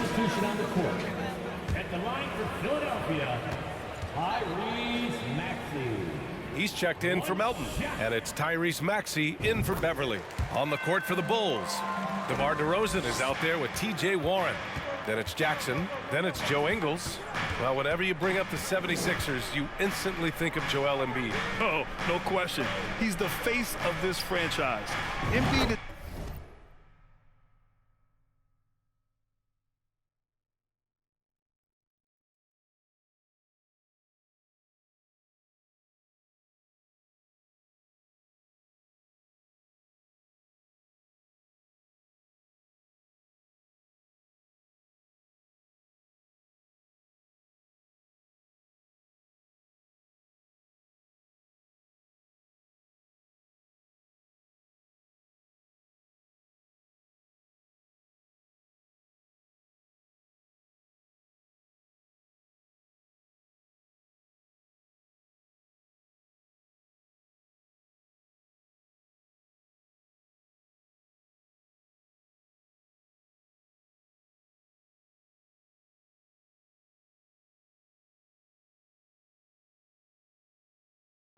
substitution on the court. At the line for Philadelphia, Tyrese Maxey. He's checked in for Melton, and it's Tyrese Maxey in for Beverly. On the court for the Bulls, DeMar DeRozan is out there with T.J. Warren. Then it's Jackson, then it's Joe Ingles. Well, whenever you bring up the 76ers, you instantly think of Joel Embiid. Oh, no question. He's the face of this franchise. Embiid.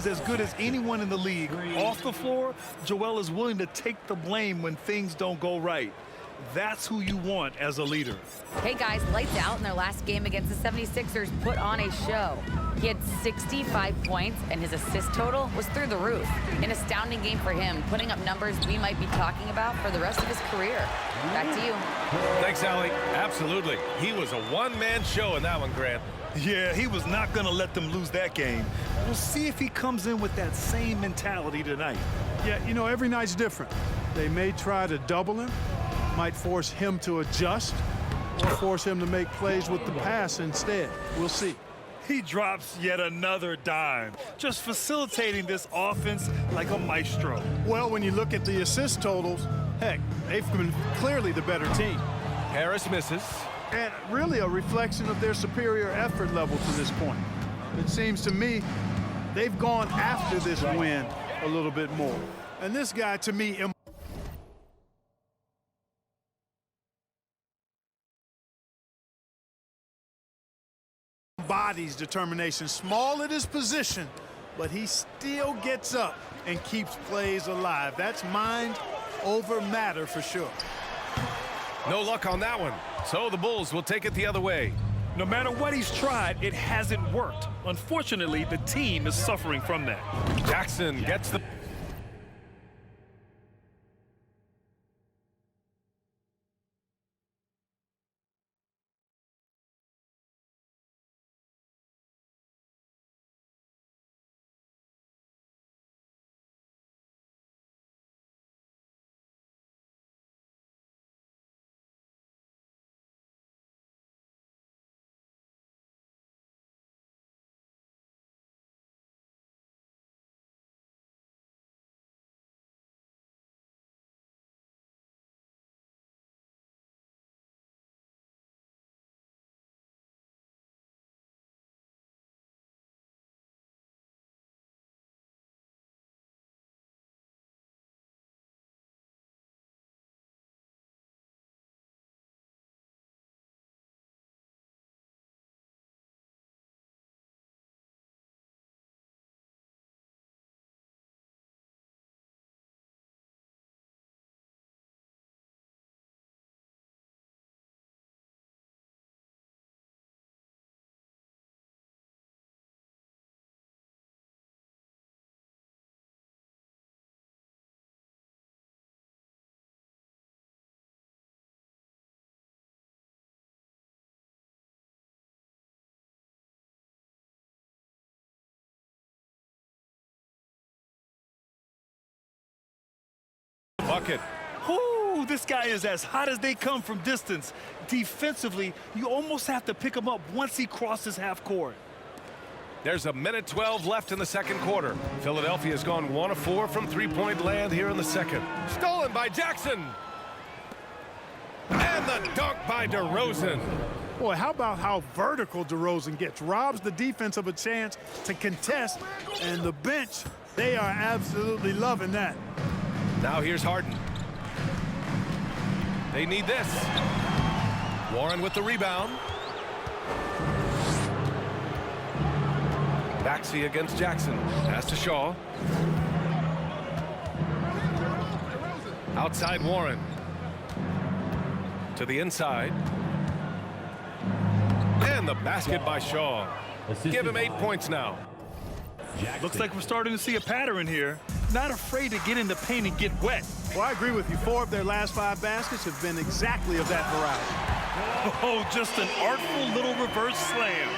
As good as anyone in the league. Off the floor, Joel is willing to take the blame when things don't go right. That's who you want as a leader. Hey guys, lights out in their last game against the 76ers put on a show. He had 65 points and his assist total was through the roof. An astounding game for him, putting up numbers we might be talking about for the rest of his career. Back to you. Thanks, Allie. Absolutely. He was a one-man show in that one, Grant. Yeah, he was not going to let them lose that game. We'll see if he comes in with that same mentality tonight. Yeah, you know, every night's different. They may try to double him, might force him to adjust, or force him to make plays with the pass instead. We'll see. He drops yet another dime, just facilitating this offense like a maestro. Well, when you look at the assist totals, heck, they've been clearly the better team. Harris misses. And really a reflection of their superior effort level to this point. It seems to me they've gone after this win a little bit more. And this guy, to me, embodies determination. Small at his position, but he still gets up and keeps plays alive. That's mind over matter for sure. No luck on that one. So the Bulls will take it the other way. No matter what he's tried, it hasn't worked. Unfortunately, the team is suffering from that. Jackson gets the... Bucket. Ooh, this guy is as hot as they come from distance. Defensively, you almost have to pick him up once he crosses half court. There's a minute 12 left in the second quarter. Philadelphia has gone 1 of 4 from three-point land here in the second. Stolen by Jackson. And the dunk by DeRozan. Boy, how about how vertical DeRozan gets? Robs the defense of a chance to contest, and the bench, they are absolutely loving that. Now here's Harden. They need this. Warren with the rebound. Maxey against Jackson. Pass to Shaw. Outside Warren. To the inside. And the basket by Shaw. Give him 8 points now. Looks like we're starting to see a pattern here. Not afraid to get in the paint and get wet. Well, I agree with you. 4 of their last 5 baskets have been exactly of that variety. Oh, just an artful little reverse slam.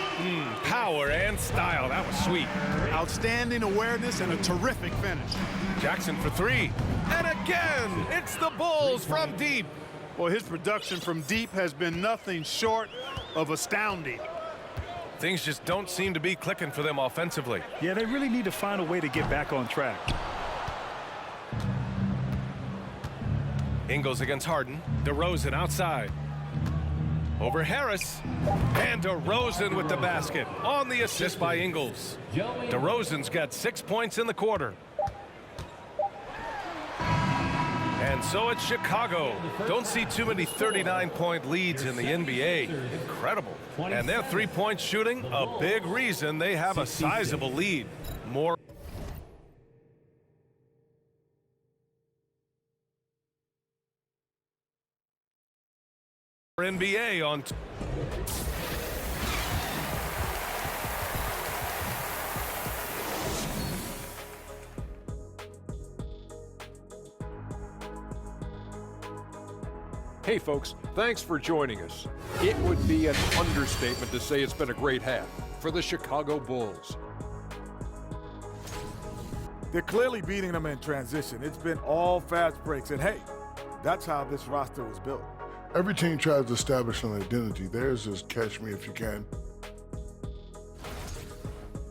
Power and style. That was sweet. Outstanding awareness and a terrific finish. Jackson for 3. And again, it's the Bulls from deep. Well, his production from deep has been nothing short of astounding. Things just don't seem to be clicking for them offensively. Yeah, they really need to find a way to get back on track. Ingles against Harden. DeRozan outside. Over Harris. And DeRozan with the basket on the assist by Ingles. DeRozan's got 6 points in the quarter. And so it's Chicago. Don't see too many 39-point leads in the NBA. Incredible. And their three-point shooting, a big reason they have a sizable lead. More NBA on. Hey folks, thanks for joining us. It would be an understatement to say it's been a great half for the Chicago Bulls. They're clearly beating them in transition. It's been all fast breaks, and hey, that's how this roster was built. Every team tries to establish an identity. Theirs is catch me if you can.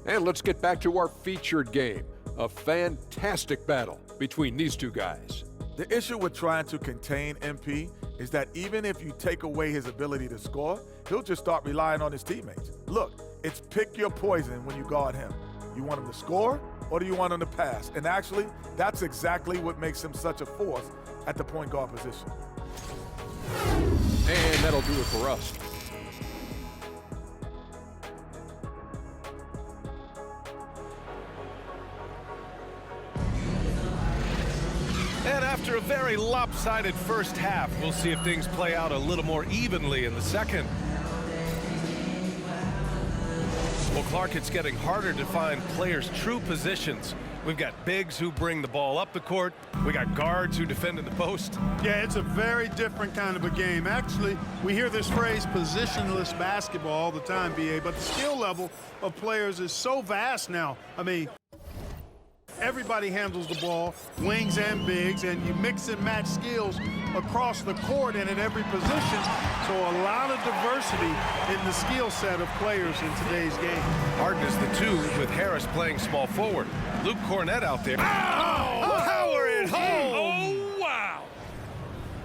And let's get back to our featured game. A fantastic battle between these two guys. The issue with trying to contain MP is that even if you take away his ability to score, he'll just start relying on his teammates. Look, it's pick your poison when you guard him. You want him to score, or do you want him to pass? And actually, that's exactly what makes him such a force at the point guard position. And that'll do it for us. And after a very lopsided first half, we'll see if things play out a little more evenly in the second. Well, Clark, it's getting harder to find players' true positions. We've got bigs who bring the ball up the court. We got guards who defend in the post. Yeah, it's a very different kind of a game. Actually, we hear this phrase positionless basketball all the time, BA, but the skill level of players is so vast now. I mean, everybody handles the ball, wings and bigs, and you mix and match skills across the court and at every position. So a lot of diversity in the skill set of players in today's game. Harden is the 2 with Harris playing small forward. Luke Cornett out there. Oh, power it home! Oh, wow.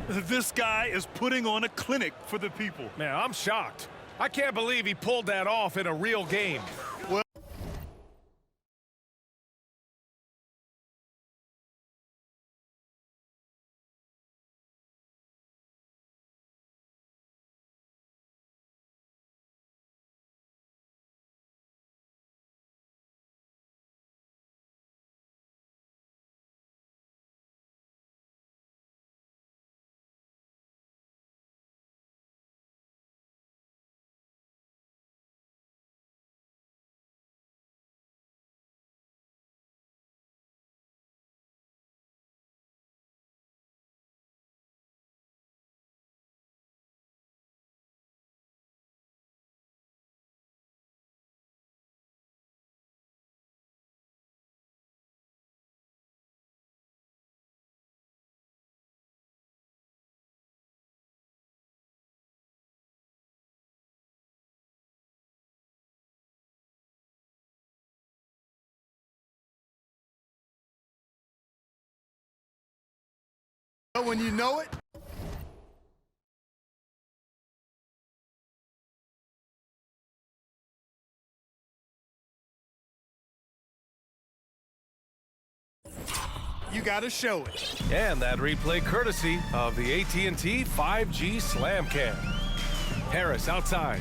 This guy is putting on a clinic for the people. Man, I'm shocked. I can't believe he pulled that off in a real game. When you know it, you got to show it. And that replay courtesy of the AT&T 5G Slam Cam. Harris outside.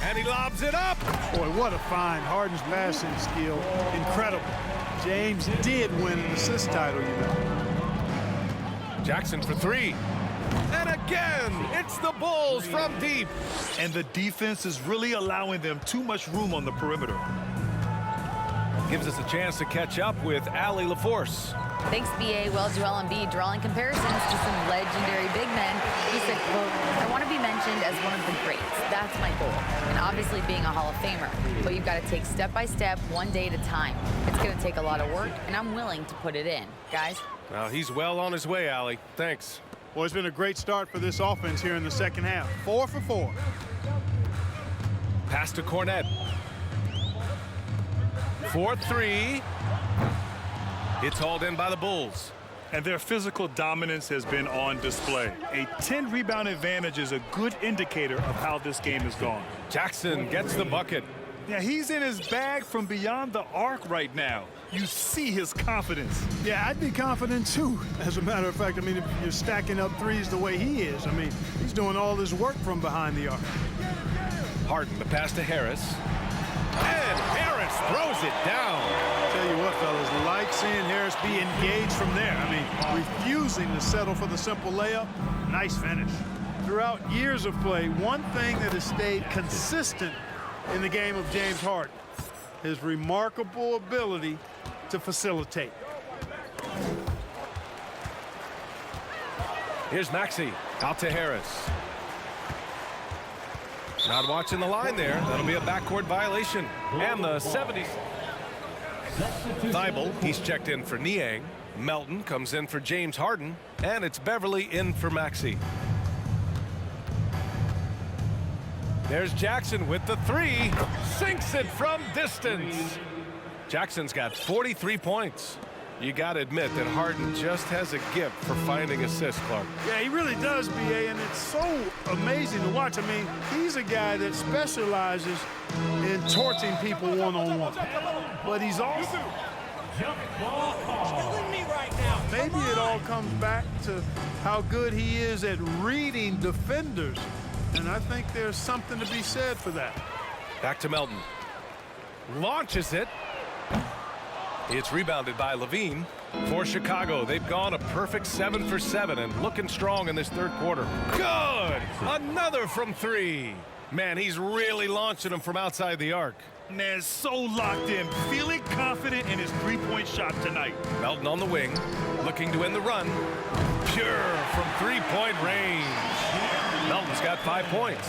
And he lobs it up. Boy, what a find. Harden's passing skill, incredible. James did win an assist title, you know. Jackson for three. And again, it's the Bulls from deep. And the defense is really allowing them too much room on the perimeter. Gives us a chance to catch up with Allie LaForce. Thanks, BA. Well, Joel Embiid drawing comparisons to some legendary big men. He said, quote, I want to be mentioned as one of the greats. That's my goal. And obviously being a Hall of Famer. But you've got to take step by step, one day at a time. It's going to take a lot of work, and I'm willing to put it in. Guys? Well, he's well on his way, Allie. Thanks. Well, it's been a great start for this offense here in the second half. 4 for 4. Pass to Cornette. 4-3. It's hauled in by the Bulls. And their physical dominance has been on display. A 10-rebound advantage is a good indicator of how this game has gone. Jackson gets the bucket. Yeah, he's in his bag from beyond the arc right now. You see his confidence. Yeah, I'd be confident too. As a matter of fact, I mean, if you're stacking up threes the way he is, I mean, he's doing all this work from behind the arc. Harden, the pass to Harris. And Harris throws it down. Tell you what, fellas, like seeing Harris be engaged from there. I mean, refusing to settle for the simple layup. Nice finish. Throughout years of play, one thing that has stayed consistent in the game of James Harden, his remarkable ability to facilitate. Here's Maxey out to Harris. Not watching the line there. That'll be a backcourt violation. And the 70s. Thibault, he's checked in for Niang. Melton comes in for James Harden. And it's Beverly in for Maxey. There's Jackson with the three. Sinks it from distance. Jackson's got 43 points. You got to admit that Harden just has a gift for finding assists, Clark. Yeah, he really does, BA, and it's so amazing to watch. I mean, he's a guy that specializes in torching people one-on-one. But he's also... Maybe it all comes back to how good he is at reading defenders. And I think there's something to be said for that. Back to Melton. Launches it. It's rebounded by Levine. For Chicago, they've gone a perfect 7 for 7 and looking strong in this third quarter. Good! Another from three. Man, he's really launching them from outside the arc. Man, so locked in, feeling confident in his three-point shot tonight. Melton on the wing, looking to end the run. Pure from three-point range. Melton's got 5 points.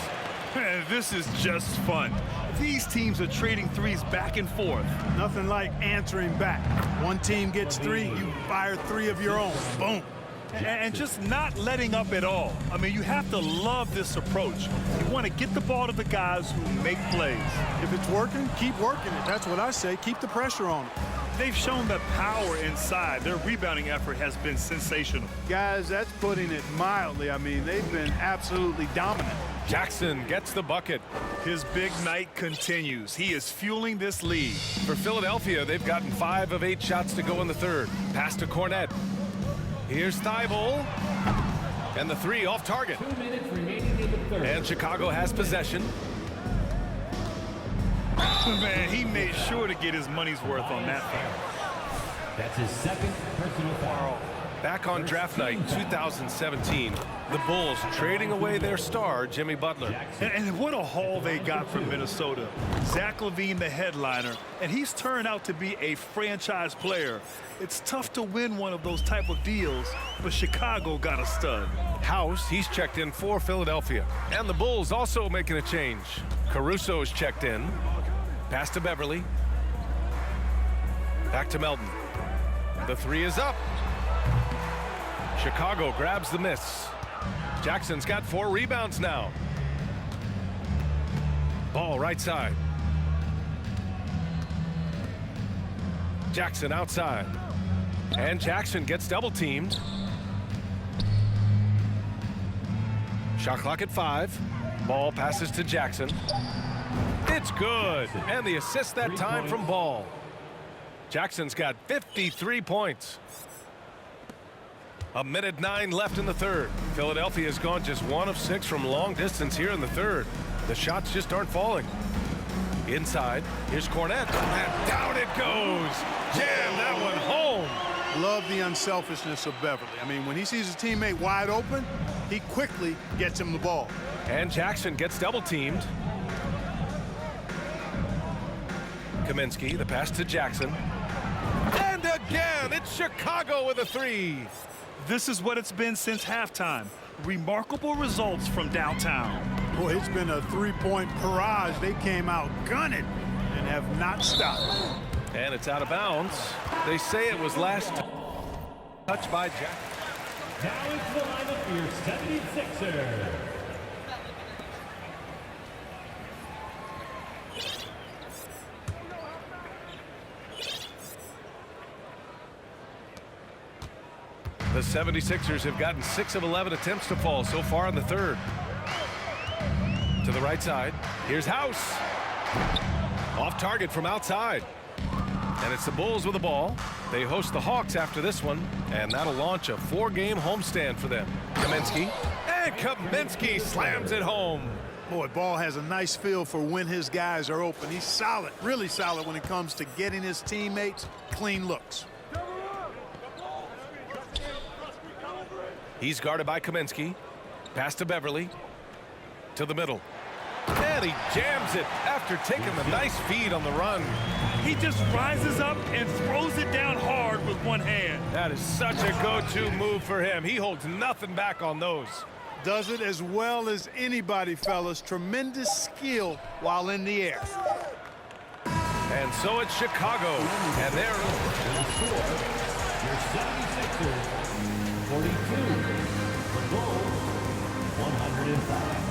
Man, this is just fun. These teams are trading threes back and forth. Nothing like answering back. One team gets three, you fire three of your own. Boom. And just not letting up at all. I mean, you have to love this approach. You want to get the ball to the guys who make plays. If it's working, keep working it. That's what I say. Keep the pressure on them. They've shown the power inside. Their rebounding effort has been sensational. Guys, that's putting it mildly. I mean, they've been absolutely dominant. Jackson gets the bucket. His big night continues. He is fueling this lead. For Philadelphia, they've gotten 5 of 8 shots to go in the third. Pass to Cornette. Here's Thibault. And the three off target. 2 minutes remaining in the third. And Chicago has possession. Man, he made sure to get his money's worth on that foul. That's his second personal foul. Back on draft night 2017, the Bulls trading away their star, Jimmy Butler. And what a haul they got from Minnesota. Zach LaVine, the headliner, and he's turned out to be a franchise player. It's tough to win one of those type of deals, but Chicago got a stud. House, he's checked in for Philadelphia. And the Bulls also making a change. Caruso's checked in. Pass to Beverly. Back to Melton. The three is up. Chicago grabs the miss. Jackson's got 4 rebounds now. Ball right side. Jackson outside. And Jackson gets double teamed. Shot clock at 5. Ball passes to Jackson. It's good. And the assist that time from Ball. Jackson's got 53 points. 1:09 left in the third. Philadelphia has gone just 1 of 6 from long distance here in the third. The shots just aren't falling. Inside, here's Kornet, and down it goes. Jam that one home. Love the unselfishness of Beverly. I mean, when he sees his teammate wide open, he quickly gets him the ball. And Jackson gets double teamed. Kaminsky, the pass to Jackson. And again, it's Chicago with a 3. This is what it's been since halftime. Remarkable results from downtown. Boy, it's been a three-point barrage. They came out gunning and have not stopped. And it's out of bounds. They say it was last touched by Jackson. Now into the lineup for your 76ers. The 76ers have gotten 6 of 11 attempts to fall so far in the third. To the right side, here's House. Off target from outside. And it's the Bulls with the ball. They host the Hawks after this one, and that'll launch a 4-game homestand for them. Kaminsky, and Kaminsky slams it home. Boy, Ball has a nice feel for when his guys are open. He's solid, really solid when it comes to getting his teammates clean looks. He's guarded by Kaminsky. Pass to Beverly. To the middle. And he jams it after taking the nice feed on the run. He just rises up and throws it down hard with one hand. That is such a go-to move for him. He holds nothing back on those. Does it as well as anybody, fellas. Tremendous skill while in the air. And so it's Chicago. And they're Your 76ers, 42. The Bulls, 105.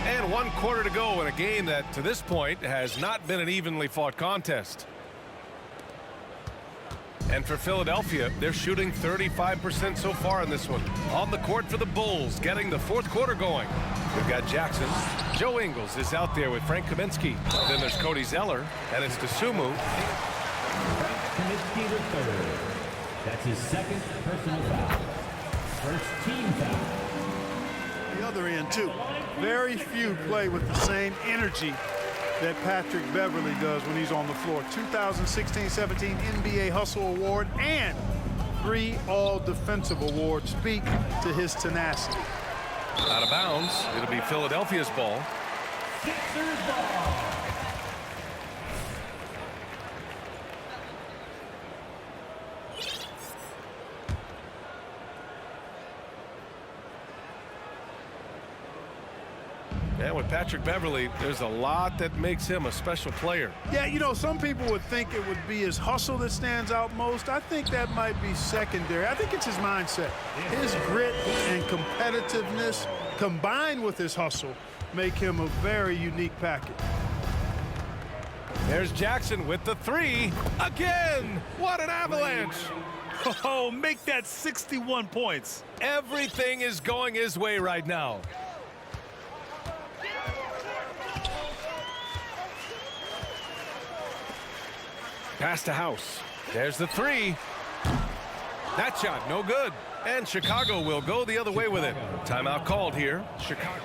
And 1 quarter to go in a game that, to this point, has not been an evenly fought contest. And for Philadelphia, they're shooting 35% so far in this one. On the court for the Bulls, getting the fourth quarter going. We've got Jackson. Joe Ingles is out there with Frank Kaminsky. Then there's Cody Zeller, and it's Dosunmu. Kaminsky the third. That's his second personal foul. First team foul. The other end, too. Very few play with the same energy that Patrick Beverly does when he's on the floor. 2016-17 NBA Hustle Award and 3 All-Defensive Awards speak to his tenacity. Out of bounds. It'll be Philadelphia's ball. Sixers ball. And with Patrick Beverly, there's a lot that makes him a special player. Yeah, you know, some people would think it would be his hustle that stands out most. I think that might be secondary. I think it's his mindset. His grit and competitiveness combined with his hustle make him a very unique package. There's Jackson with the 3. Again! What an avalanche! Oh, make that 61 points. Everything is going his way right now. Pass to House. There's the 3. That shot, no good. And Chicago will go the other way with it. Timeout called here. Chicago.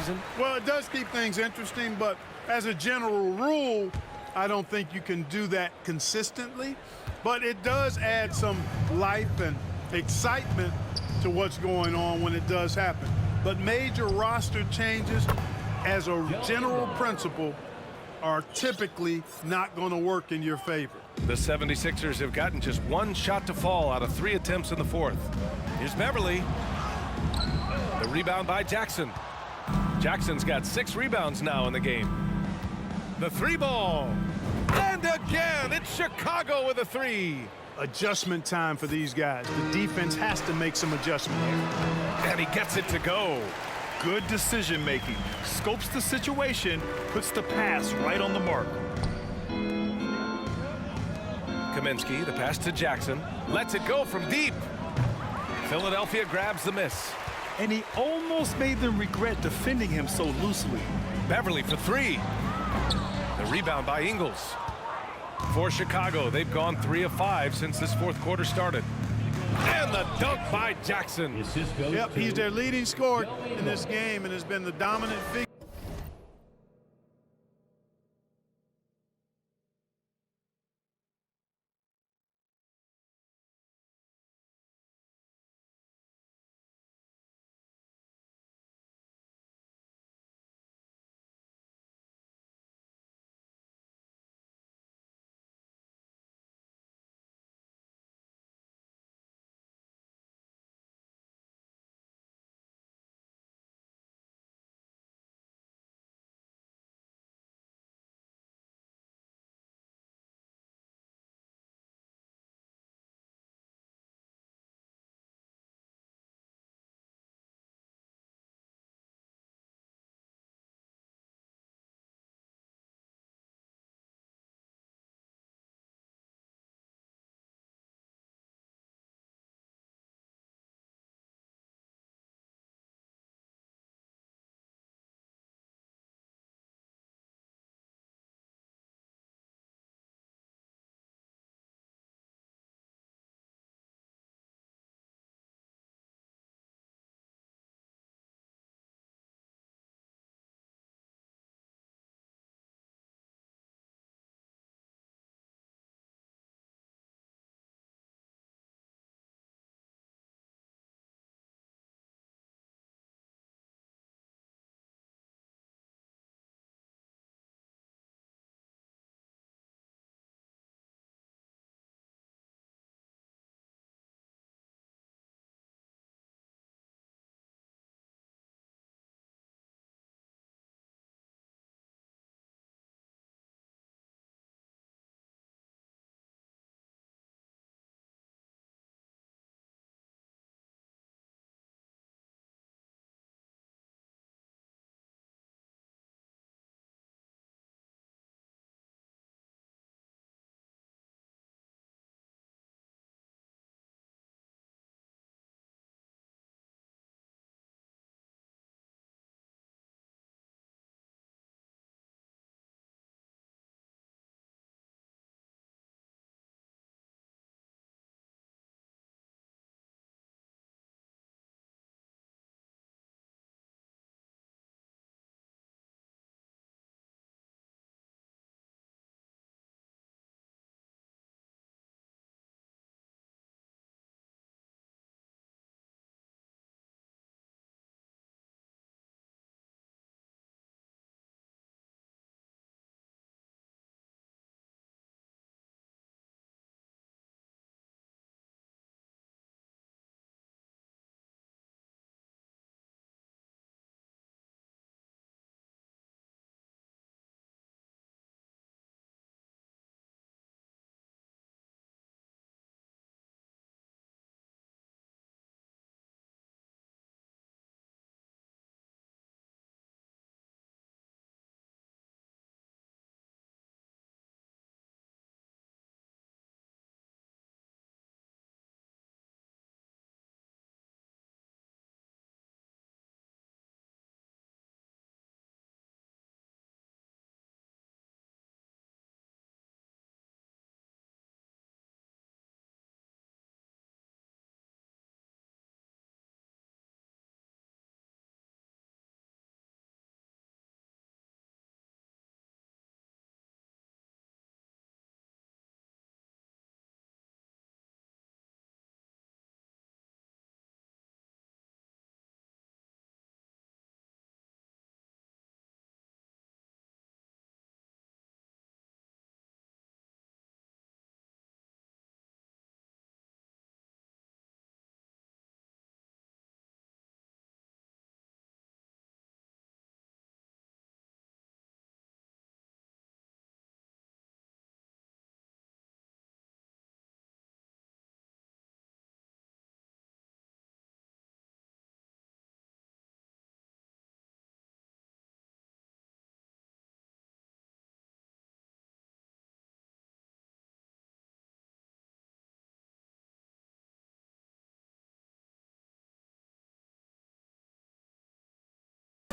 season? Well, it does keep things interesting, but as a general rule, I don't think you can do that consistently. But it does add some life and excitement to what's going on when it does happen. But major roster changes, as a general principle, are typically not going to work in your favor. The 76ers have gotten just one shot to fall out of 3 attempts in the fourth. Here's Beverly. The rebound by Jackson. Jackson's got 6 rebounds now in the game. The 3 ball. And again, it's Chicago with a 3. Adjustment time for these guys. The defense has to make some adjustment here. And he gets it to go. Good decision making. Scopes the situation, puts the pass right on the mark. Kaminsky, the pass to Jackson. Lets it go from deep. Philadelphia grabs the miss. And he almost made them regret defending him so loosely. Beverly for 3. The rebound by Ingles. For Chicago, they've gone 3 of 5 since this fourth quarter started. And the dunk by Jackson. The assist goes Yep, to he's their leading scorer in this game and has been the dominant figure.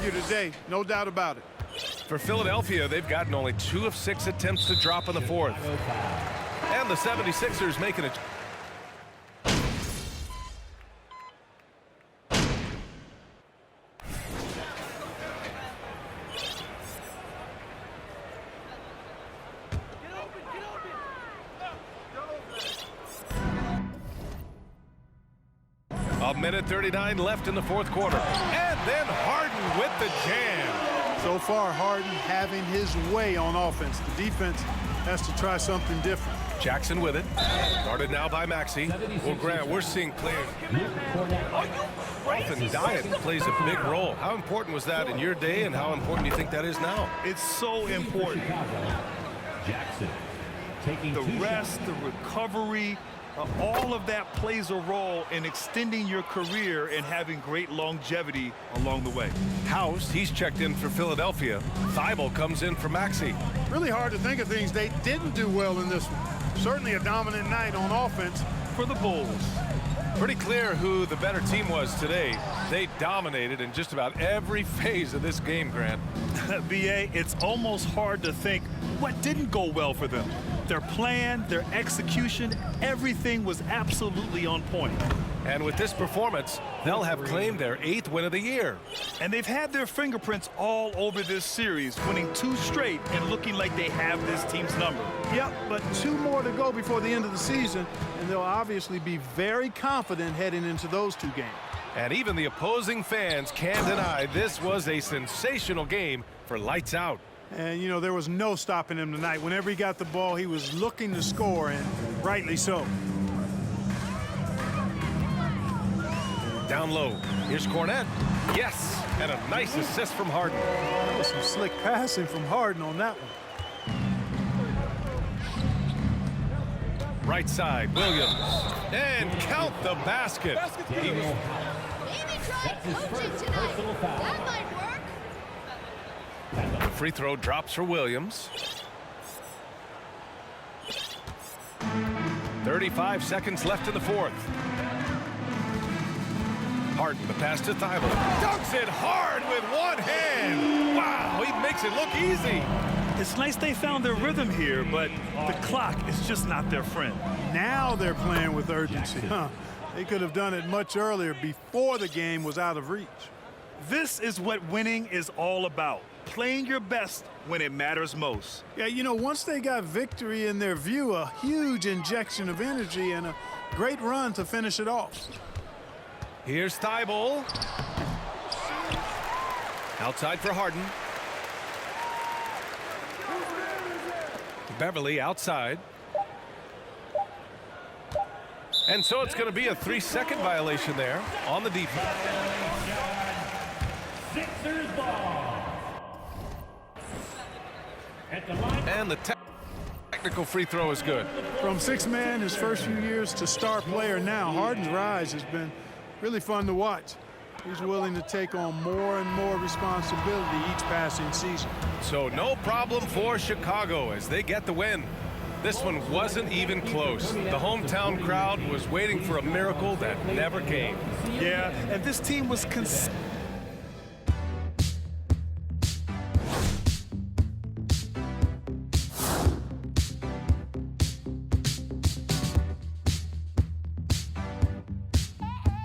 figure today, no doubt about it. For Philadelphia, they've gotten only 2 of 6 attempts to drop in the fourth. And the 76ers making it. A minute 39 left in the fourth quarter. And then Harden with the jam. So far, Harden having his way on offense. The defense has to try something different. Jackson with it. Guarded now by Maxey. Well, Grant, we're seeing players. Often diet plays a big role. How important was that in your day, and how important do you think that is now? It's so important. Jackson taking The 2 rest, shots. the recovery, all of that plays a role in extending your career and having great longevity along the way. House, he's checked in for Philadelphia. Thibault comes in for Maxey. Really hard to think of things they didn't do well in this one. Certainly a dominant night on offense. For the Bulls, Pretty clear who the better team was today. They dominated in just about every phase of this game, Grant. BA, it's almost hard to think what didn't go well for them. Their plan, their execution, everything was absolutely on point. And with this performance, they'll have claimed their 8th win of the year. And they've had their fingerprints all over this series, winning 2 straight and looking like they have this team's number. Yep, but 2 more to go before the end of the season, and they'll obviously be very confident heading into those 2 games. And even the opposing fans can't deny this was a sensational game for Lights Out. And, you know, there was no stopping him tonight. Whenever he got the ball, he was looking to score, and rightly so. Down low. Here's Cornette. Yes, and a nice assist from Harden. That was some slick passing from Harden on that one. Right side, Williams. And count the basket. He was Maybe try coaching tonight. That might work. The free throw drops for Williams. 35 seconds left in the fourth. Harden, the pass to Thibault. Dunks it hard with one hand. Wow, he makes it look easy. It's nice they found their rhythm here, but the clock is just not their friend. Now they're playing with urgency. They could have done it much earlier before the game was out of reach. This is what winning is all about. Playing your best when it matters most. Yeah, you know, once they got victory in their view, a huge injection of energy and a great run to finish it off. Here's Thibault. Outside for Harden. Beverly outside. And so it's going to be a 3-second violation there on the defense. Sixers ball. At the line. And the technical free throw is good. From 6-man his first few years to star player now, Harden's rise has been really fun to watch. He's willing to take on more and more responsibility each passing season. So no problem for Chicago as they get the win. This one wasn't even close. The hometown crowd was waiting for a miracle that never came. Yeah, and this team was consistent.